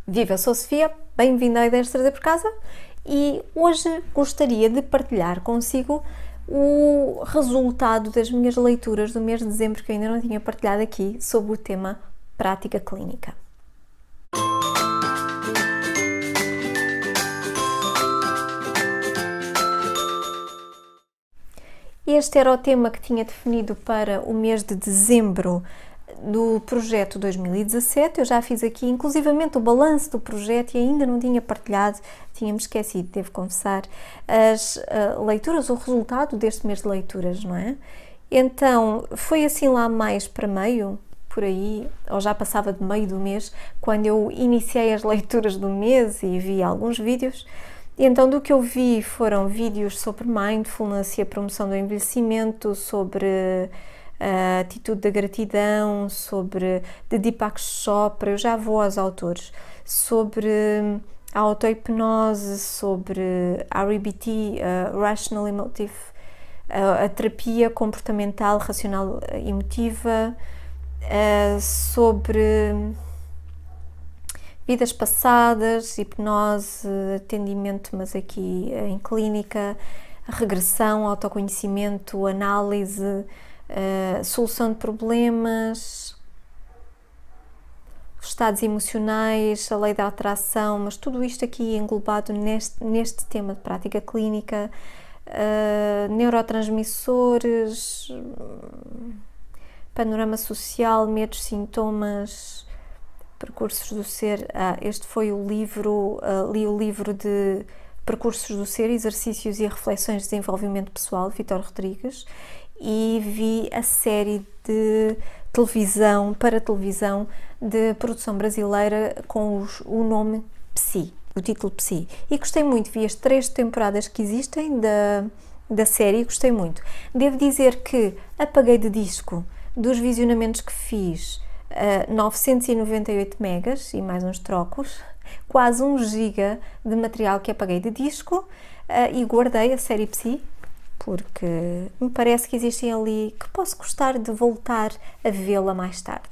Viva, sou Sofia, bem-vinda a Ideias de Trazer por Casa e hoje gostaria de partilhar consigo o resultado das minhas leituras do mês de dezembro que eu ainda não tinha partilhado aqui sobre o tema prática clínica. Este era o tema que tinha definido para o mês de dezembro do projeto 2017. Eu já fiz aqui inclusivamente o balanço do projeto e ainda não tinha partilhado, tinha-me esquecido, devo confessar, as leituras, o resultado deste mês de leituras, não é? Então, foi assim lá mais para meio, por aí, ou já passava de meio do mês, quando eu iniciei as leituras do mês e vi alguns vídeos. E então do que eu vi foram vídeos sobre mindfulness e a promoção do envelhecimento, sobre a atitude da gratidão, sobre de Deepak Chopra, eu já vou aos autores, sobre a auto-hipnose, sobre REBT, Rational Emotive, a terapia comportamental, racional emotiva, sobre vidas passadas, hipnose, atendimento, mas aqui em clínica, regressão, autoconhecimento, análise, solução de problemas, estados emocionais, a lei da atração, mas tudo isto aqui englobado neste tema de prática clínica, neurotransmissores, panorama social, medos, sintomas, Percursos do Ser. Este foi o livro, li o livro de Percursos do Ser, Exercícios e Reflexões de Desenvolvimento Pessoal, de Vítor Rodrigues, e vi a série de televisão, para televisão, de produção brasileira com o nome Psi, o título Psi. E gostei muito, vi as 3 temporadas que existem da série, gostei muito. Devo dizer que apaguei de disco dos visionamentos que fiz 998 megas e mais uns trocos, quase 1 giga de material que apaguei de disco e guardei a série Psi, porque me parece que existem ali que posso gostar de voltar a vê-la mais tarde.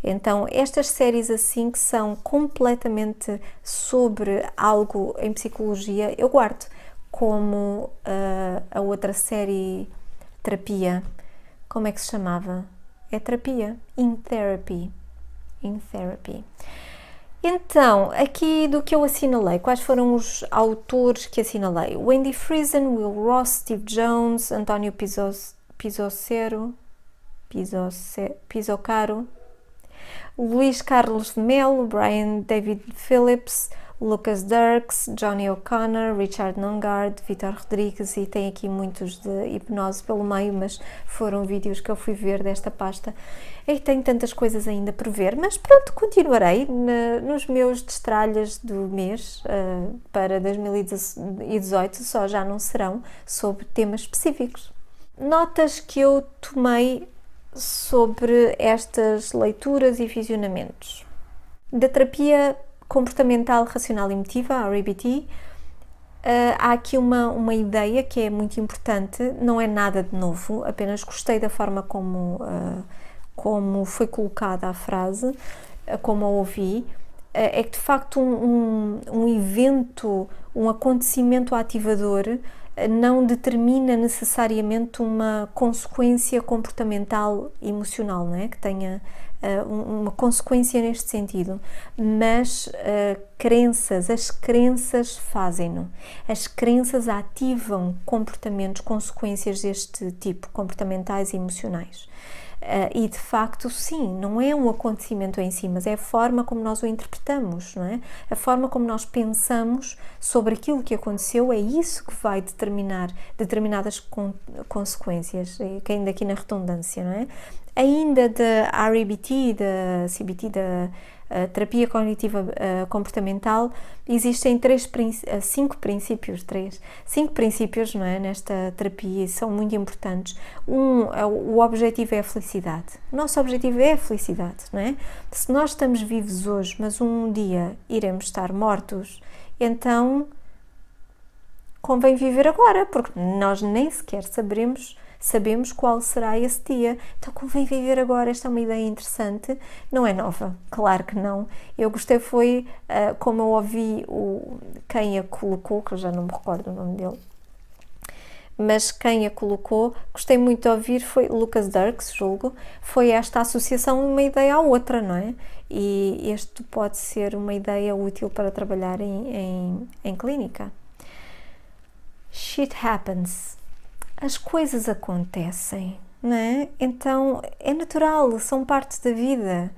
Então, estas séries assim que são completamente sobre algo em psicologia, eu guardo, como a outra série Terapia, como é que se chamava? É terapia, In Therapy. Então, aqui do que eu assinalei, quais foram os autores que assinalei? Wendy Friesen, Will Ross, Steve Jones, António Pisocaro, Luís Carlos de Melo, Brian David Phillips, Lucas Dirks, Johnny O'Connor, Richard Nongard, Vítor Rodrigues, e tem aqui muitos de hipnose pelo meio, mas foram vídeos que eu fui ver desta pasta. E tenho tantas coisas ainda por ver, mas pronto, continuarei nos meus destralhas do mês para 2018, só já não serão sobre temas específicos. Notas que eu tomei sobre estas leituras e visionamentos. Da terapia comportamental racional emotiva, a REBT, há aqui uma ideia que é muito importante, não é nada de novo, apenas gostei da forma como foi colocada a frase, como a ouvi, é que de facto um evento, um acontecimento ativador não determina necessariamente uma consequência comportamental emocional, não é? Que tenha uma consequência neste sentido, mas as crenças fazem-no, as crenças ativam comportamentos, consequências deste tipo, comportamentais e emocionais. E de facto, sim, não é um acontecimento em si, mas é a forma como nós o interpretamos, não é? A forma como nós pensamos sobre aquilo que aconteceu, é isso que vai determinar determinadas consequências, caindo aqui na redundância, não é? Ainda da REBT, da CBT, da terapia cognitiva comportamental, existem 5 princípios, não é, nesta terapia, e são muito importantes. O objetivo é a felicidade. O nosso objetivo é a felicidade, não é? Se nós estamos vivos hoje, mas um dia iremos estar mortos, então convém viver agora, porque nós nem sequer saberemos sabemos qual será esse dia. Então convém viver agora. Esta é uma ideia interessante, não é nova, claro que não. Eu gostei foi, como eu ouvi quem a colocou, que eu já não me recordo o nome dele, mas quem a colocou, gostei muito de ouvir, foi Lucas Dirks, julgo, foi esta associação de uma ideia à outra, não é? E este pode ser uma ideia útil para trabalhar em clínica. Shit happens. As coisas acontecem, não é? Então é natural, são parte da vida.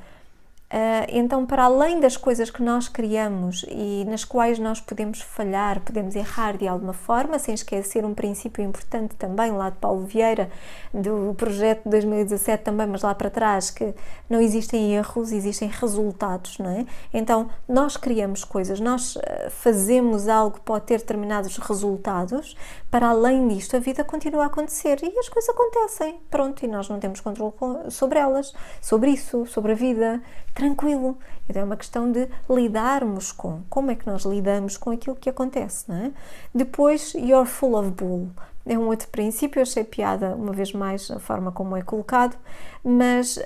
Então, para além das coisas que nós criamos e nas quais nós podemos falhar, podemos errar de alguma forma, sem esquecer um princípio importante também lá de Paulo Vieira, do projeto de 2017 também, mas lá para trás, que não existem erros, existem resultados, não é? Então, nós criamos coisas, nós fazemos algo que pode ter determinados resultados, para além disto, a vida continua a acontecer e as coisas acontecem, pronto, e nós não temos controle sobre elas, sobre isso, sobre a vida, tranquilo. Então é uma questão de lidarmos como é que nós lidamos com aquilo que acontece, não é? Depois, you're full of bull. É um outro princípio, eu achei piada, uma vez mais, a forma como é colocado, mas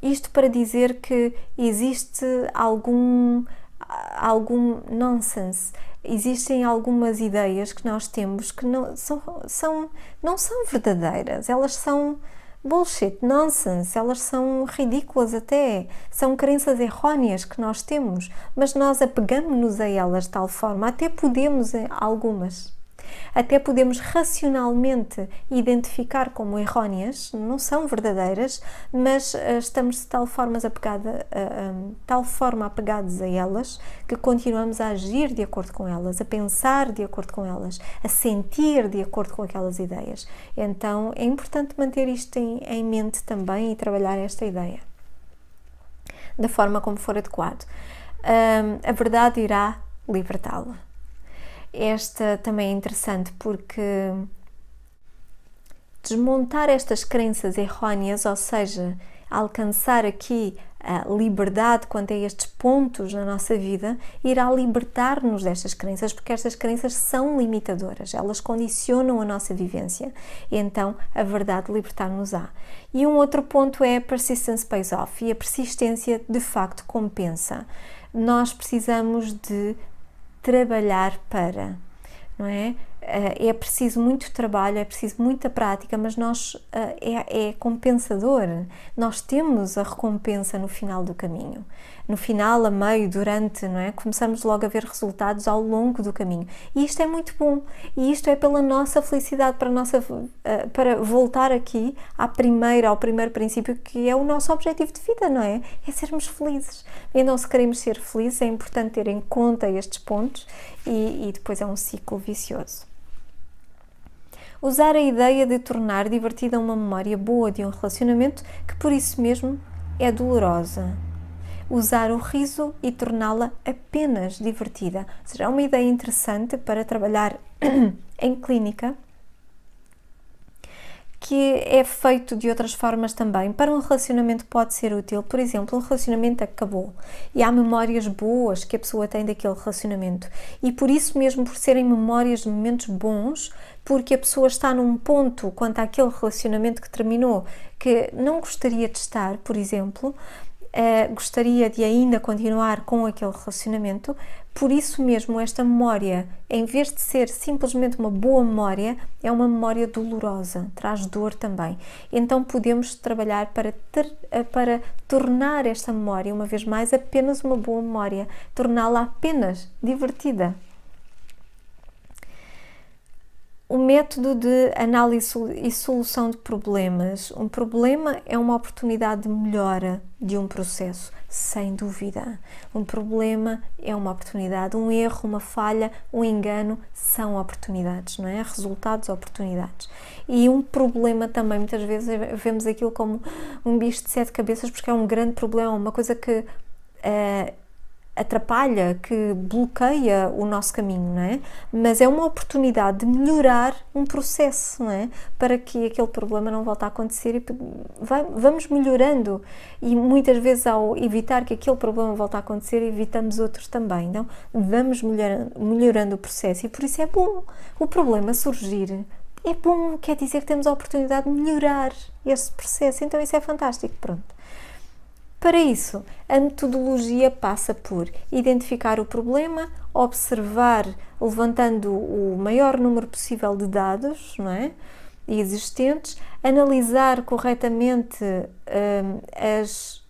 isto para dizer que existe algum nonsense, existem algumas ideias que nós temos que não são verdadeiras, elas são bullshit, nonsense, elas são ridículas até, são crenças erróneas que nós temos, mas nós apegamos-nos a elas de tal forma, até podemos racionalmente identificar como erróneas, não são verdadeiras, mas estamos de tal forma apegados a elas que continuamos a agir de acordo com elas, a pensar de acordo com elas, a sentir de acordo com aquelas ideias. Então é importante manter isto em mente também e trabalhar esta ideia da forma como for adequado. A verdade irá libertá-la. Esta também é interessante porque desmontar estas crenças erróneas, ou seja, alcançar aqui a liberdade quanto a estes pontos na nossa vida, irá libertar-nos destas crenças, porque estas crenças são limitadoras, elas condicionam a nossa vivência, e então a verdade libertar-nos-á. E um outro ponto é persistence pays off, e a persistência de facto compensa. Nós precisamos de trabalhar para, não é? É preciso muito trabalho, é preciso muita prática, mas é compensador. Nós temos a recompensa no final do caminho. No final, a meio, durante, não é? Começamos logo a ver resultados ao longo do caminho. E isto é muito bom. E isto é pela nossa felicidade, para voltar aqui ao primeiro princípio, que é o nosso objetivo de vida, não é? É sermos felizes. Então, se queremos ser felizes, é importante ter em conta estes pontos e depois é um ciclo vicioso. Usar a ideia de tornar divertida uma memória boa de um relacionamento que por isso mesmo é dolorosa. Usar o riso e torná-la apenas divertida. Ou seja, é uma ideia interessante para trabalhar em clínica, que é feito de outras formas também. Para um relacionamento pode ser útil, por exemplo, um relacionamento acabou e há memórias boas que a pessoa tem daquele relacionamento e por isso mesmo, por serem memórias de momentos bons, porque a pessoa está num ponto quanto àquele relacionamento que terminou que não gostaria de estar, por exemplo, gostaria de ainda continuar com aquele relacionamento, por isso mesmo esta memória, em vez de ser simplesmente uma boa memória, é uma memória dolorosa, traz dor também. Então podemos trabalhar para tornar esta memória, uma vez mais, apenas uma boa memória, torná-la apenas divertida. O método de análise e solução de problemas. Um problema é uma oportunidade de melhora de um processo, sem dúvida. Um problema é uma oportunidade, um erro, uma falha, um engano são oportunidades, não é? Resultados, oportunidades. E um problema também, muitas vezes vemos aquilo como um bicho de 7 cabeças porque é um grande problema, uma coisa que atrapalha, que bloqueia o nosso caminho, não é? Mas é uma oportunidade de melhorar um processo, não é? Para que aquele problema não volte a acontecer e vamos melhorando e muitas vezes ao evitar que aquele problema volte a acontecer, evitamos outros também. Então vamos melhorando o processo e por isso é bom o problema surgir. é bom, quer dizer que temos a oportunidade de melhorar esse processo, então isso é fantástico, pronto. Para isso, a metodologia passa por identificar o problema, observar, levantando o maior número possível de dados, não é? Existentes, analisar corretamente as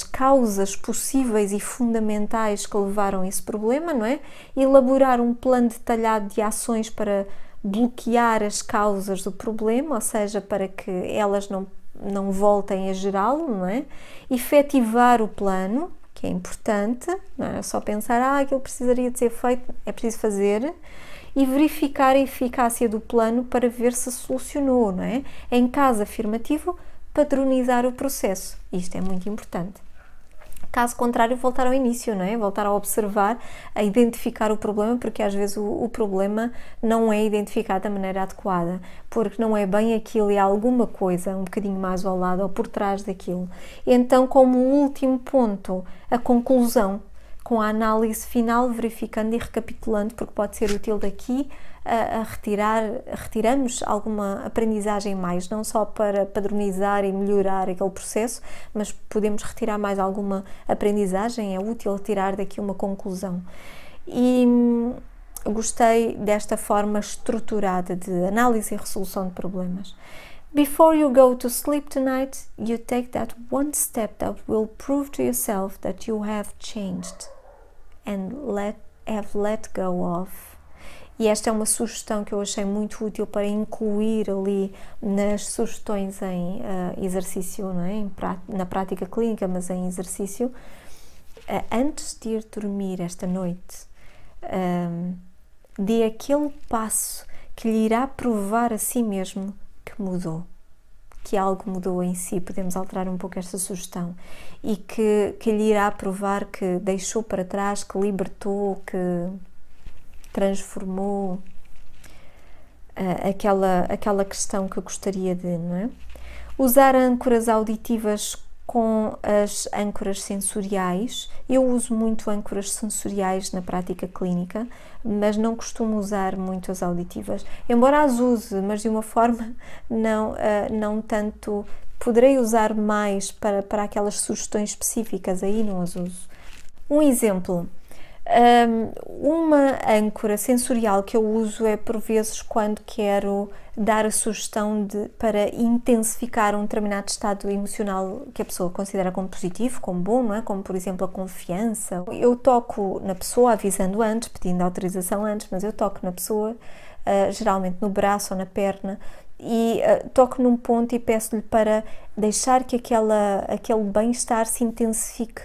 causas possíveis e fundamentais que levaram a esse problema, não é? Elaborar um plano detalhado de ações para bloquear as causas do problema, ou seja, para que elas não voltem a gerá-lo, não é? Efetivar o plano, que é importante, não é só pensar, aquilo precisaria de ser feito, é preciso fazer, e verificar a eficácia do plano para ver se solucionou, não é? Em caso afirmativo, padronizar o processo. Isto é muito importante. Caso contrário, voltar ao início, não é? Voltar a observar, a identificar o problema, porque às vezes o problema não é identificado da maneira adequada, porque não é bem aquilo e há alguma coisa um bocadinho mais ao lado ou por trás daquilo. Então, como último ponto, a conclusão, com a análise final, verificando e recapitulando, porque pode ser útil daqui retiramos alguma aprendizagem mais, não só para padronizar e melhorar aquele processo, mas podemos retirar mais alguma aprendizagem, é útil tirar daqui uma conclusão. E gostei desta forma estruturada de análise e resolução de problemas. Before you go to sleep tonight, you take that one step that will prove to yourself that you have changed and have let go of. E esta é uma sugestão que eu achei muito útil para incluir ali nas sugestões em exercício, não é? Na prática clínica, mas em exercício. Antes de ir dormir esta noite, dê aquele passo que lhe irá provar a si mesmo que mudou, que algo mudou em si. Podemos alterar um pouco esta sugestão, e que lhe irá provar que deixou para trás, que libertou, que transformou aquela questão que eu gostaria de, não é? Usar âncoras auditivas com as âncoras sensoriais. Eu uso muito âncoras sensoriais na prática clínica, mas não costumo usar muito as auditivas, embora as use, mas de uma forma não tanto. Poderei usar mais para aquelas sugestões específicas, aí não as uso. Um exemplo. Uma âncora sensorial que eu uso é por vezes quando quero dar a sugestão para intensificar um determinado estado emocional que a pessoa considera como positivo, como bom, não é? Como por exemplo a confiança. Eu toco na pessoa avisando antes, pedindo autorização antes, mas eu toco na pessoa, geralmente no braço ou na perna, e toco num ponto e peço-lhe para deixar que aquele bem-estar se intensifique,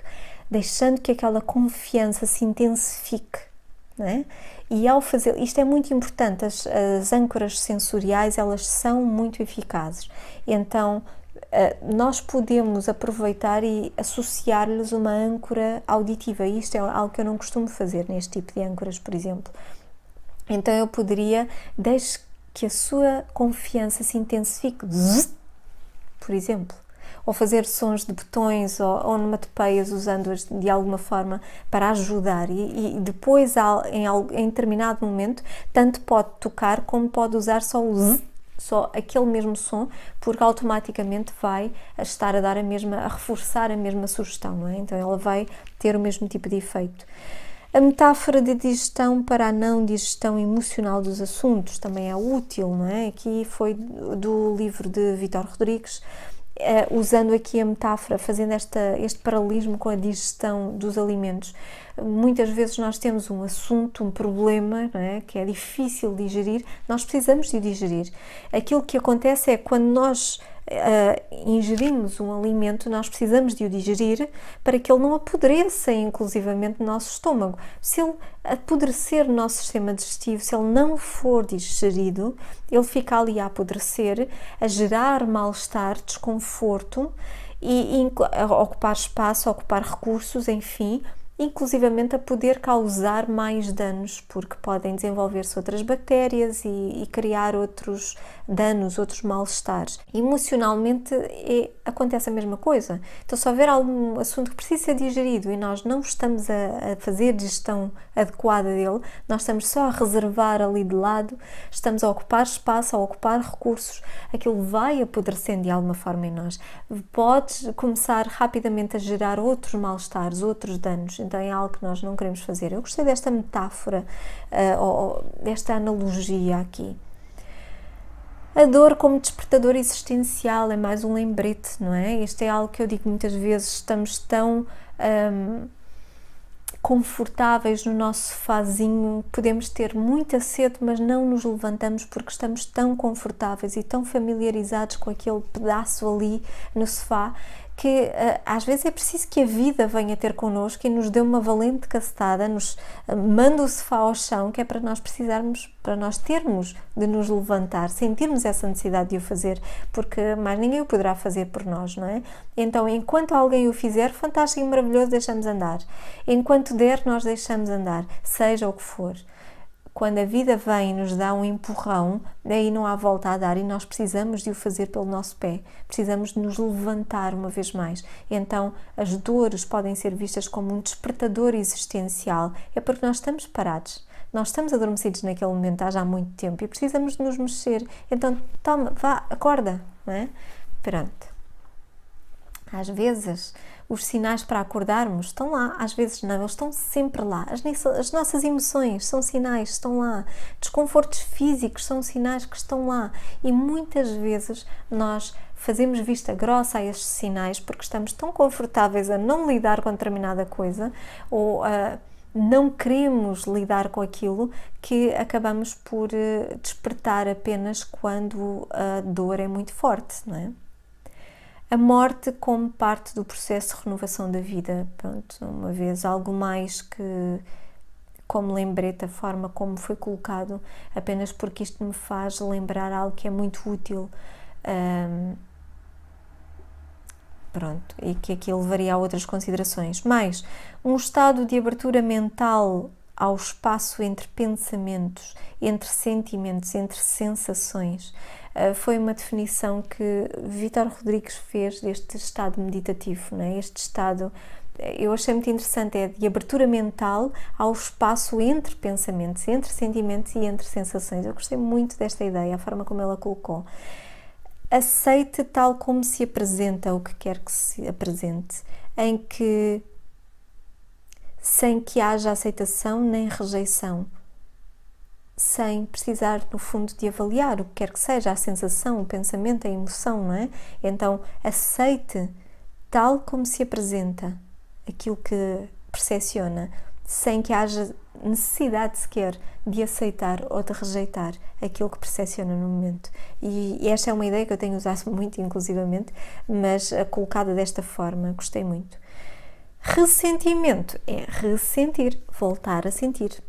deixando que aquela confiança se intensifique, não é? E ao fazer, isto é muito importante, as âncoras sensoriais, elas são muito eficazes, então nós podemos aproveitar e associar-lhes uma âncora auditiva, e isto é algo que eu não costumo fazer neste tipo de âncoras, por exemplo. Então eu poderia, deixe que a sua confiança se intensifique, por exemplo, ou fazer sons de botões ou onomatopeias, usando-as de alguma forma para ajudar, e depois em determinado momento tanto pode tocar como pode usar só aquele mesmo som, porque automaticamente vai estar a reforçar a mesma sugestão, não é? Então ela vai ter o mesmo tipo de efeito. A metáfora de digestão para a não digestão emocional dos assuntos também é útil, não é? Aqui foi do livro de Vítor Rodrigues, usando aqui a metáfora, fazendo este paralelismo com a digestão dos alimentos. Muitas vezes nós temos um assunto, um problema, não é? Que é difícil de digerir, nós precisamos de digerir. Aquilo que acontece é quando nós ingerimos um alimento, nós precisamos de o digerir para que ele não apodreça inclusivamente no nosso estômago. Se ele apodrecer no nosso sistema digestivo, se ele não for digerido, ele fica ali a apodrecer, a gerar mal-estar, desconforto e a ocupar espaço, a ocupar recursos, enfim, inclusivamente a poder causar mais danos, porque podem desenvolver-se outras bactérias e criar outros danos, outros mal-estares. Emocionalmente acontece a mesma coisa. Então, se houver algum assunto que precisa ser digerido e nós não estamos a fazer gestão adequada dele, nós estamos só a reservar ali de lado, estamos a ocupar espaço, a ocupar recursos, aquilo vai apodrecendo de alguma forma em nós. Pode começar rapidamente a gerar outros mal-estares, outros danos. Então é algo que nós não queremos fazer. Eu gostei desta metáfora, ou desta analogia aqui. A dor como despertador existencial é mais um lembrete, não é? Isto é algo que eu digo muitas vezes, estamos tão confortáveis no nosso sofazinho, podemos ter muita sede, mas não nos levantamos porque estamos tão confortáveis e tão familiarizados com aquele pedaço ali no sofá, que às vezes é preciso que a vida venha ter connosco e nos dê uma valente cacetada, nos manda o sofá ao chão, que é para nós precisarmos, para nós termos de nos levantar, sentirmos essa necessidade de o fazer, porque mais ninguém o poderá fazer por nós, não é? Então, enquanto alguém o fizer, fantástico e maravilhoso, deixamos andar. Enquanto der, nós deixamos andar, seja o que for. Quando a vida vem e nos dá um empurrão, daí não há volta a dar e nós precisamos de o fazer pelo nosso pé, precisamos de nos levantar uma vez mais. Então, as dores podem ser vistas como um despertador existencial, é porque nós estamos parados, nós estamos adormecidos naquele momento há já muito tempo e precisamos de nos mexer. Então, toma, vá, acorda, não é? Pronto. Às vezes, os sinais para acordarmos estão lá, às vezes não, eles estão sempre lá. As nossas emoções são sinais, estão lá. Desconfortos físicos são sinais que estão lá. E muitas vezes nós fazemos vista grossa a estes sinais porque estamos tão confortáveis a não lidar com determinada coisa ou a não queremos lidar com aquilo que acabamos por despertar apenas quando a dor é muito forte, não é? A morte como parte do processo de renovação da vida. Pronto, uma vez algo mais que, como lembrete, a forma como foi colocado, apenas porque isto me faz lembrar algo que é muito útil. Pronto, e que aqui levaria a outras considerações. Mais, um estado de abertura mental ao espaço entre pensamentos, entre sentimentos, entre sensações. Foi uma definição que Vítor Rodrigues fez deste estado meditativo, não é? Este estado, eu achei muito interessante, é de abertura mental ao espaço entre pensamentos, entre sentimentos e entre sensações. Eu gostei muito desta ideia, a forma como ela colocou. Aceite tal como se apresenta o que quer que se apresente, em que sem que haja aceitação nem rejeição, sem precisar, no fundo, de avaliar o que quer que seja, a sensação, o pensamento, a emoção, não é? Então, aceite tal como se apresenta aquilo que percepciona, sem que haja necessidade sequer de aceitar ou de rejeitar aquilo que percepciona no momento. E esta é uma ideia que eu tenho usado muito, inclusivamente, mas colocada desta forma, gostei muito. Ressentimento é ressentir, voltar a sentir.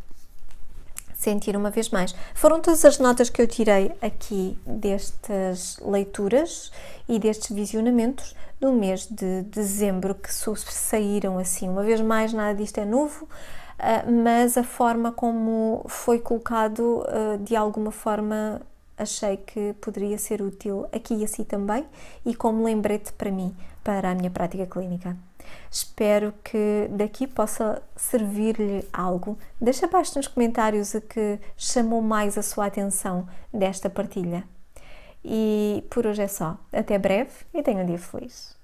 Sentir uma vez mais. Foram todas as notas que eu tirei aqui destas leituras e destes visionamentos no mês de dezembro que saíram assim. Uma vez mais, nada disto é novo, mas a forma como foi colocado, de alguma forma, achei que poderia ser útil aqui e assim também e como lembrete para mim, para a minha prática clínica. Espero que daqui possa servir-lhe algo. Deixa abaixo nos comentários o que chamou mais a sua atenção desta partilha. E por hoje é só. Até breve e tenha um dia feliz.